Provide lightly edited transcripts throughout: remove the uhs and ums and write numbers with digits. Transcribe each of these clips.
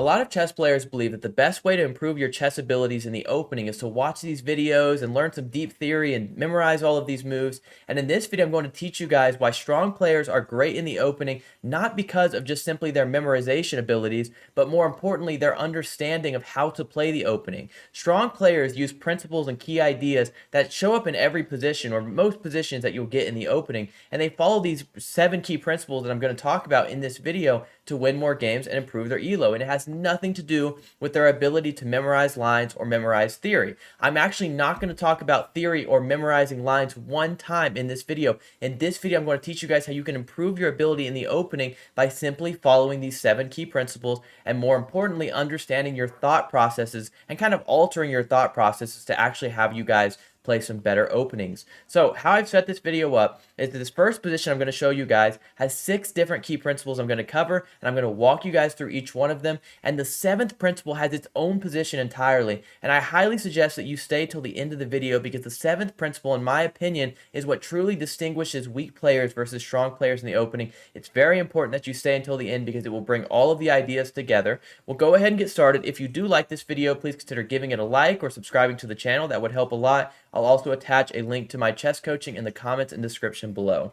A lot of chess players believe that the best way to improve your chess abilities in the opening is to watch these videos and learn some deep theory and memorize all of these moves. And in this video, I'm going to teach you guys why strong players are great in the opening, not because of just simply their memorization abilities, but more importantly, their understanding of how to play the opening. Strong players use principles and key ideas that show up in every position or most positions that you'll get in the opening, and they follow these 7 key principles that I'm going to talk about in this video to win more games and improve their elo. And it has nothing to do with their ability to memorize lines or memorize theory. I'm actually not going to talk about theory or memorizing lines one time in this video. In this video, I'm going to teach you guys how you can improve your ability in the opening by simply following these 7 key principles, and more importantly, understanding your thought processes and kind of altering your thought processes to actually have you guys play some better openings. So how I've set this video up is that this first position I'm going to show you guys has 6 different key principles I'm going to cover, and I'm going to walk you guys through each one of them. And the 7th principle has its own position entirely, and I highly suggest that you stay till the end of the video, because the 7th principle, in my opinion, is what truly distinguishes weak players versus strong players in the opening. It's very important that you stay until the end because it will bring all of the ideas together. We'll go ahead and get started. If you do like this video, please consider giving it a like or subscribing to the channel. That would help a lot. I'll also attach a link to my chess coaching in the comments and description below.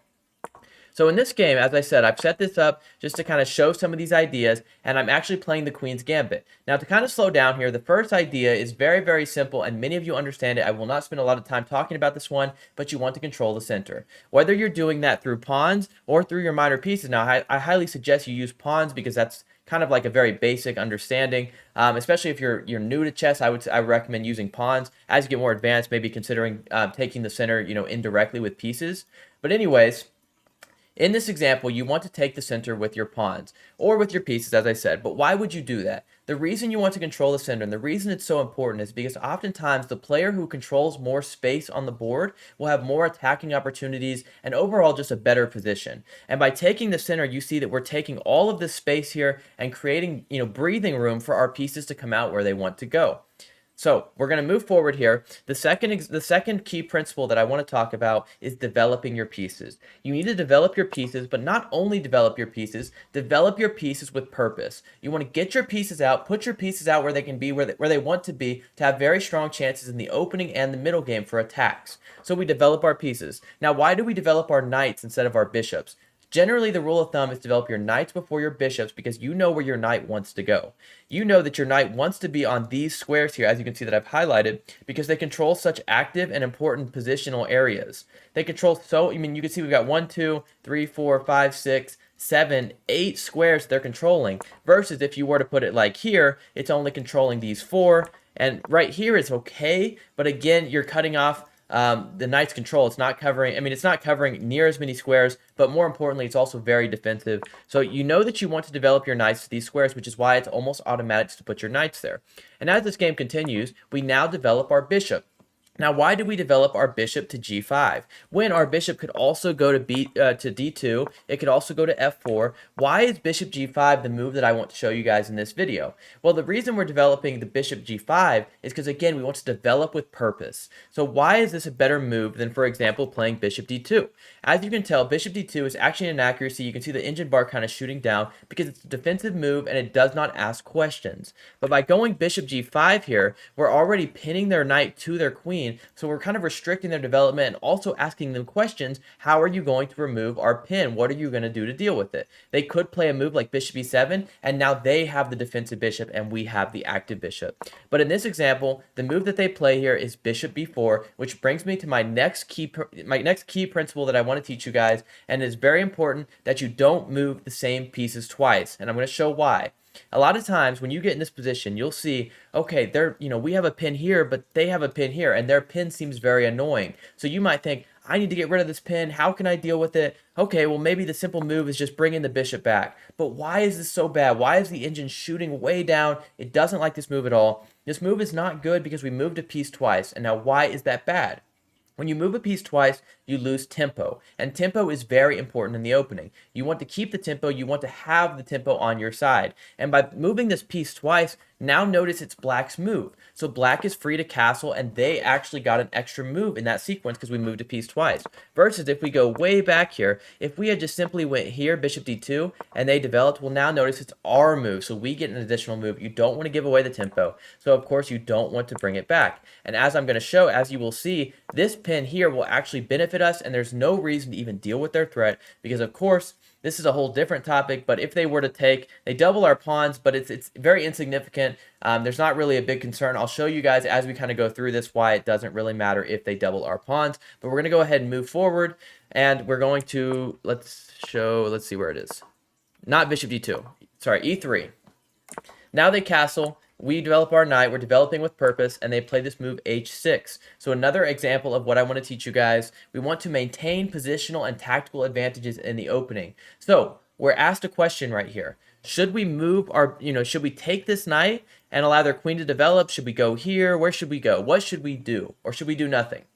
So in this game, as I said, I've set this up just to kind of show some of these ideas, and I'm actually playing the Queen's Gambit. Now, to kind of slow down here, the first idea is very, very simple, and many of you understand it. I will not spend a lot of time talking about this one, but you want to control the center. Whether you're doing that through pawns or through your minor pieces. Now, I highly suggest you use pawns because that's kind of like a very basic understanding, especially if you're new to chess. I recommend using pawns. As you get more advanced, maybe considering taking the center, indirectly with pieces. But anyways, in this example, you want to take the center with your pawns or with your pieces, as I said. But why would you do that? The reason you want to control the center, and the reason it's so important, is because oftentimes the player who controls more space on the board will have more attacking opportunities and overall just a better position. And by taking the center, you see that we're taking all of this space here and creating, breathing room for our pieces to come out where they want to go. So we're going to move forward here. The second key principle that I want to talk about is developing your pieces. You need to develop your pieces, but not only develop your pieces with purpose. You want to get your pieces out, put your pieces out where they can be, where they want to be, to have very strong chances in the opening and the middle game for attacks. So we develop our pieces. Now, why do we develop our knights instead of our bishops? Generally, the rule of thumb is develop your knights before your bishops, because you know where your knight wants to go. You know that your knight wants to be on these squares here, as you can see that I've highlighted, because they control such active and important positional areas. They control you can see we've got 1, 2, 3, 4, 5, 6, 7, 8 squares they're controlling, versus if you were to put it like here, it's only controlling these 4, and right here it's okay, but again, you're cutting off the knight's control. It's not covering near as many squares, but more importantly, it's also very defensive. So you know that you want to develop your knights to these squares, which is why it's almost automatic to put your knights there. And as this game continues, we now develop our bishop. Now, why do we develop our bishop to g5 when our bishop could also go to d2? It could also go to f4. Why is bishop g5 the move that I want to show you guys in this video? Well, the reason we're developing the bishop g5 is because, again, we want to develop with purpose. So why is this a better move than, for example, playing bishop d2? As you can tell, bishop d2 is actually an inaccuracy. You can see the engine bar kind of shooting down because it's a defensive move and it does not ask questions. But by going bishop g5 here, we're already pinning their knight to their queen. So we're kind of restricting their development and also asking them questions. How are you going to remove our pin? What are you going to do to deal with it? They could play a move like bishop e7, and now they have the defensive bishop and we have the active bishop. But in this example, the move that they play here is bishop b4, which brings me to my next key principle that I want to teach you guys, and it's very important that you don't move the same pieces twice, and I'm going to show why. A lot of times when you get in this position, you'll see, okay, we have a pin here, but they have a pin here, and their pin seems very annoying. So you might think, I need to get rid of this pin. How can I deal with it? Okay, well, maybe the simple move is just bringing the bishop back. But why is this so bad? Why is the engine shooting way down? It doesn't like this move at all. This move is not good because we moved a piece twice. And now why is that bad? When you move a piece twice, you lose tempo, and tempo is very important in the opening. You want to keep the tempo, you want to have the tempo on your side, and by moving this piece twice, Now notice it's black's move. So black is free to castle, and they actually got an extra move in that sequence because we moved a piece twice. Versus if we go way back here, if we had just simply went here, bishop d2, and they developed, well, now notice it's our move. So we get an additional move. You don't want to give away the tempo. So of course you don't want to bring it back. And as I'm going to show, as you will see, this pin here will actually benefit us, and there's no reason to even deal with their threat because of course this is a whole different topic, but if they were to take, they double our pawns, but it's very insignificant. There's not really a big concern. I'll show you guys as we kind of go through this why it doesn't really matter if they double our pawns. But we're going to go ahead and move forward, and we're going to, let's see where it is. Not bishop d2, sorry, e3. Now they castle. We develop our knight, we're developing with purpose, and they play this move h6. So another example of what I want to teach you guys, we want to maintain positional and tactical advantages in the opening. So we're asked a question right here. Should we move our, should we take this knight and allow their queen to develop? Should we go here? Where should we go? What should we do? Or should we do nothing?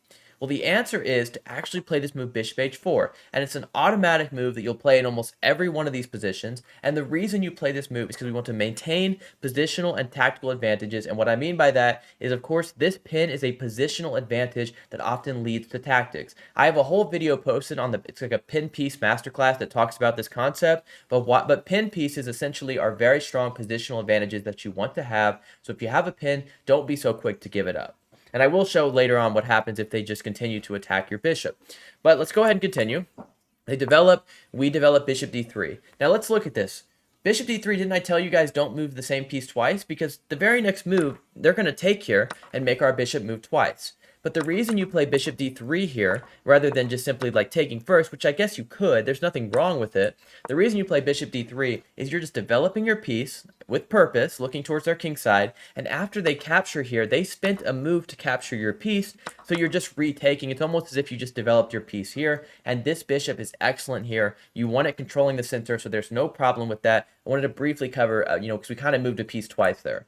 Well, the answer is to actually play this move bishop h4, and it's an automatic move that you'll play in almost every one of these positions, and the reason you play this move is because we want to maintain positional and tactical advantages, and what I mean by that is, of course, this pin is a positional advantage that often leads to tactics. I have a whole video posted on it's like a pin piece masterclass that talks about this concept, but pin pieces essentially are very strong positional advantages that you want to have, so if you have a pin, don't be so quick to give it up. And I will show later on what happens if they just continue to attack your bishop. But let's go ahead and continue. They develop, we develop bishop d3. Now let's look at this. Bishop d3, didn't I tell you guys don't move the same piece twice? Because the very next move, they're going to take here and make our bishop move twice. But the reason you play bishop d3 here, rather than just simply like taking first, which I guess you could, there's nothing wrong with it. The reason you play bishop d3 is you're just developing your piece with purpose, looking towards their king side, and after they capture here, they spent a move to capture your piece, so you're just retaking. It's almost as if you just developed your piece here, and this bishop is excellent here. You want it controlling the center, so there's no problem with that. I wanted to briefly cover, because we kind of moved a piece twice there.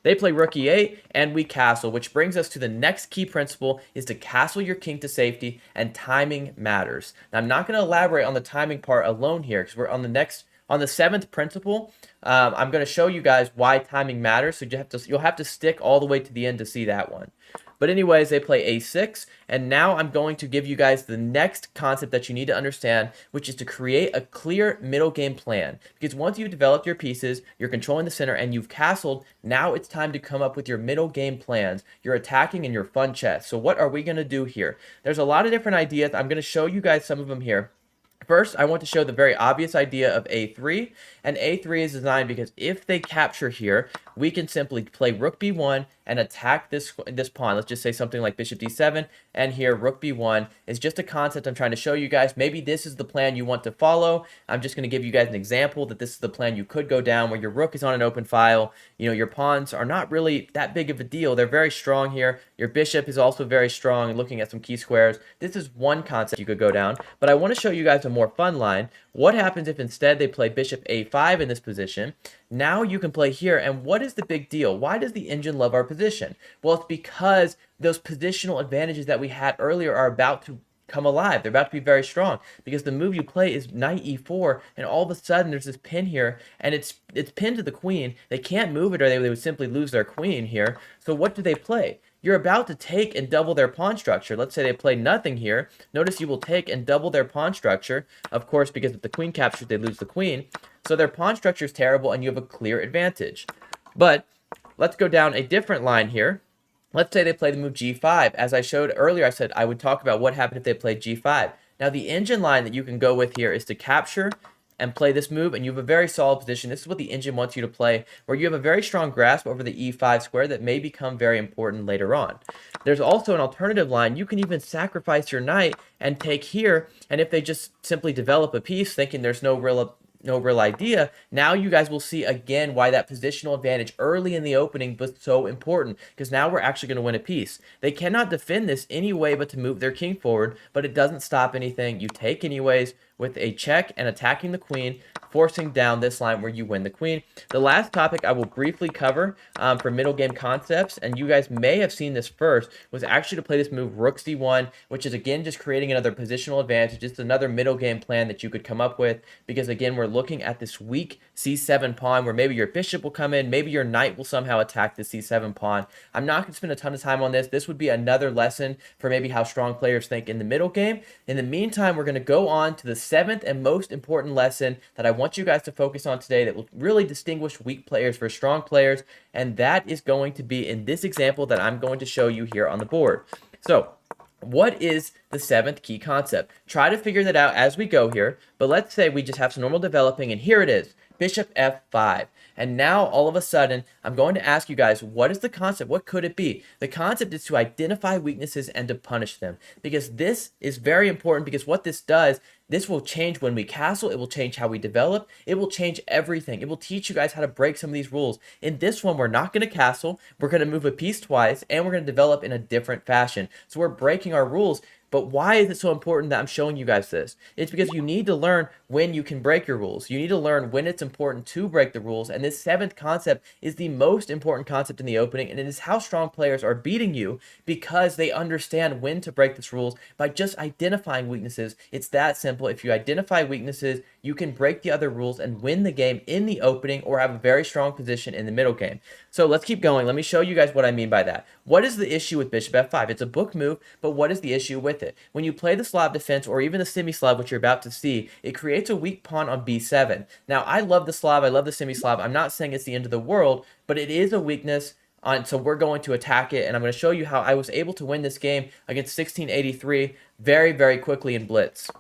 They play rook e8, and we castle, which brings us to the next key principle, is to castle your king to safety, and timing matters. Now, I'm not going to elaborate on the timing part alone here, because we're on the seventh principle. I'm going to show you guys why timing matters, so you'll have to stick all the way to the end to see that one. But anyways, they play a6, and now I'm going to give you guys the next concept that you need to understand, which is to create a clear middle game plan. Because once you've developed your pieces, you're controlling the center, and you've castled, now it's time to come up with your middle game plans, your attacking and your fun chess. So what are we going to do here? There's a lot of different ideas. I'm going to show you guys some of them here. First, I want to show the very obvious idea of a3, and a3 is designed because if they capture here, we can simply play rook b1 and attack this pawn. Let's just say something like bishop d7, and here rook b1 is just a concept I'm trying to show you guys. Maybe this is the plan you want to follow. I'm just going to give you guys an example that this is the plan you could go down, where your rook is on an open file. Your pawns are not really that big of a deal. They're very strong here. Your bishop is also very strong, and looking at some key squares. This is one concept you could go down, but I want to show you guys a more fun line. What happens if instead they play bishop a5 in this position? Now you can play here, and what is the big deal? Why does the engine love our position? Well, it's because those positional advantages that we had earlier are about to come alive. They're about to be very strong because the move you play is knight e4, and all of a sudden there's this pin here, and it's pinned to the queen. They can't move it, or they would simply lose their queen here. So what do they play? You're about to take and double their pawn structure. Let's say they play nothing here. Notice you will take and double their pawn structure, of course, because if the queen captures, they lose the queen. So their pawn structure is terrible, and you have a clear advantage. But let's go down a different line here. Let's say they play the move g5. As I showed earlier, I said I would talk about what happened if they played g5. Now, the engine line that you can go with here is to capture and play this move, and you have a very solid position. This is what the engine wants you to play, where you have a very strong grasp over the e5 square that may become very important later on. There's also an alternative line. You can even sacrifice your knight and take here, and if they just simply develop a piece thinking there's no real idea, now you guys will see again why that positional advantage early in the opening was so important, because now we're actually going to win a piece. They cannot defend this any way but to move their king forward, but it doesn't stop anything. You take anyways. with a check and attacking the queen, forcing down this line where you win the queen. The last topic I will briefly cover for middle game concepts, and you guys may have seen this first, was actually to play this move rook c1, which is again just creating another positional advantage, just another middle game plan that you could come up with, because again we're looking at this weak c7 pawn where maybe your bishop will come in, maybe your knight will somehow attack the c7 pawn. I'm not going to spend a ton of time on this. This would be another lesson for maybe how strong players think in the middle game. In the meantime, we're going to go on to the seventh and most important lesson that I want you guys to focus on today that will really distinguish weak players for strong players, and that is going to be in this example that I'm going to show you here on the board. So what is the seventh key concept? Try to figure that out as we go here, but let's say we just have some normal developing, and here it is, bishop f5. And now all of a sudden, I'm going to ask you guys, what is the concept? What could it be? The concept is to identify weaknesses and to punish them, because this is very important, because what this does, this will change when we castle, it will change how we develop, it will change everything. It will teach you guys how to break some of these rules. In this one, we're not going to castle, we're going to move a piece twice, and we're going to develop in a different fashion. So we're breaking our rules. But why is it so important that I'm showing you guys this? It's because you need to learn when you can break your rules. You need to learn when it's important to break the rules. And this seventh concept is the most important concept in the opening. And it is how strong players are beating you because they understand when to break these rules by just identifying weaknesses. It's that simple. If you identify weaknesses, you can break the other rules and win the game in the opening or have a very strong position in the middle game. So let's keep going. Let me show you guys what I mean by that. What is the issue with bishop f5? It's a book move, but what is the issue with it? When you play the Slav defense or even the semi-Slav, which you're about to see, it creates a weak pawn on b7. Now, I love the Slav, I love the semi-Slav. I'm not saying it's the end of the world, but it is a weakness. So we're going to attack it, and I'm going to show you how I was able to win this game against 1683 very, very quickly in blitz.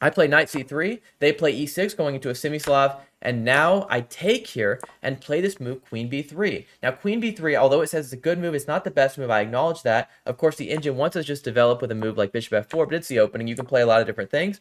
I play knight c3, they play e6 going into a semi-Slav, and now I take here and play this move queen b3. Now queen b3, although it says it's a good move, it's not the best move, I acknowledge that. Of course the engine wants us just develop with a move like bishop f4, but it's the opening, you can play a lot of different things.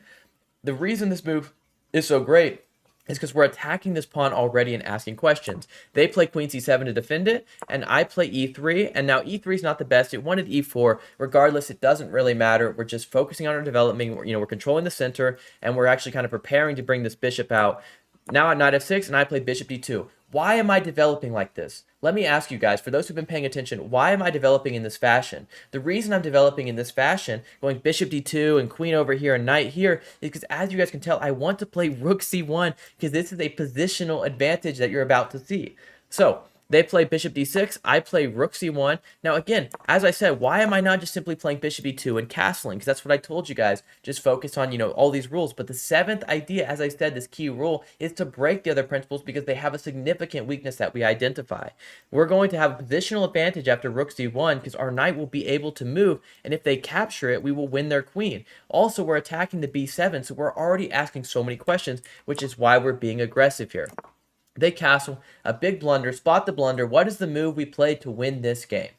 The reason this move is so great is because we're attacking this pawn already and asking questions. They play queen c7 to defend it, and I play e3, and now e3 is not the best. It wanted e4. Regardless, it doesn't really matter. We're just focusing on our development. We're controlling the center, and we're actually kind of preparing to bring this bishop out. Now at knight f6, and I play bishop d2. Why am I developing like this? Let me ask you guys, for those who've been paying attention, why am I developing in this fashion? The reason I'm developing in this fashion, going bishop d2 and queen over here and knight here, is because as you guys can tell, I want to play rook c1 because this is a positional advantage that you're about to see. So they play bishop d6, I play rook c1. Now again, as I said, why am I not just simply playing bishop e2 and castling? Because that's what I told you guys. Just focus on, all these rules. But the seventh idea, as I said, this key rule, is to break the other principles because they have a significant weakness that we identify. We're going to have a positional advantage after rook c1 because our knight will be able to move, and if they capture it, we will win their queen. Also, we're attacking the b7, so we're already asking so many questions, which is why we're being aggressive here. They castle, a big blunder, spot the blunder. What is the move we played to win this game?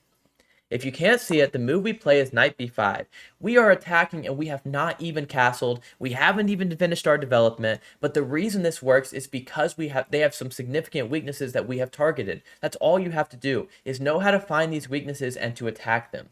If you can't see it, the move we play is knight b5. We are attacking and we have not even castled. We haven't even finished our development, but the reason this works is because they have some significant weaknesses that we have targeted. That's all you have to do, is know how to find these weaknesses and to attack them.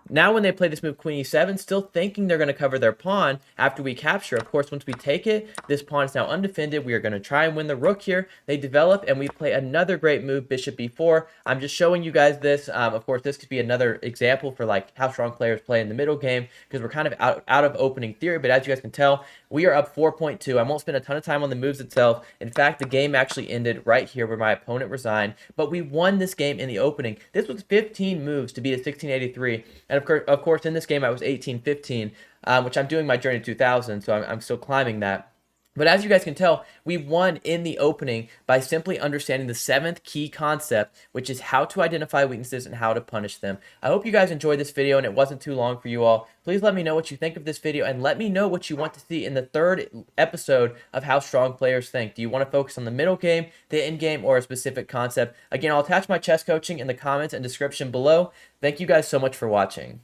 Now when they play this move queen e7, still thinking they're going to cover their pawn after we capture. Of course, once we take it, this pawn is now undefended. We are going to try and win the rook here. They develop, and we play another great move, bishop b4. I'm just showing you guys this. Of course, this could be another example for how strong players play in the middle game, because we're kind of out of opening theory. But as you guys can tell, we are up 4.2. I won't spend a ton of time on the moves itself. In fact, the game actually ended right here where my opponent resigned. But we won this game in the opening. This was 15 moves to beat a 1683. And of course, in this game, I was 18-15, which I'm doing my journey to 2000, so I'm still climbing that. But as you guys can tell, we won in the opening by simply understanding the seventh key concept, which is how to identify weaknesses and how to punish them. I hope you guys enjoyed this video and it wasn't too long for you all. Please let me know what you think of this video and let me know what you want to see in the third episode of How Strong Players Think. Do you want to focus on the middle game, the end game, or a specific concept? Again, I'll attach my chess coaching in the comments and description below. Thank you guys so much for watching.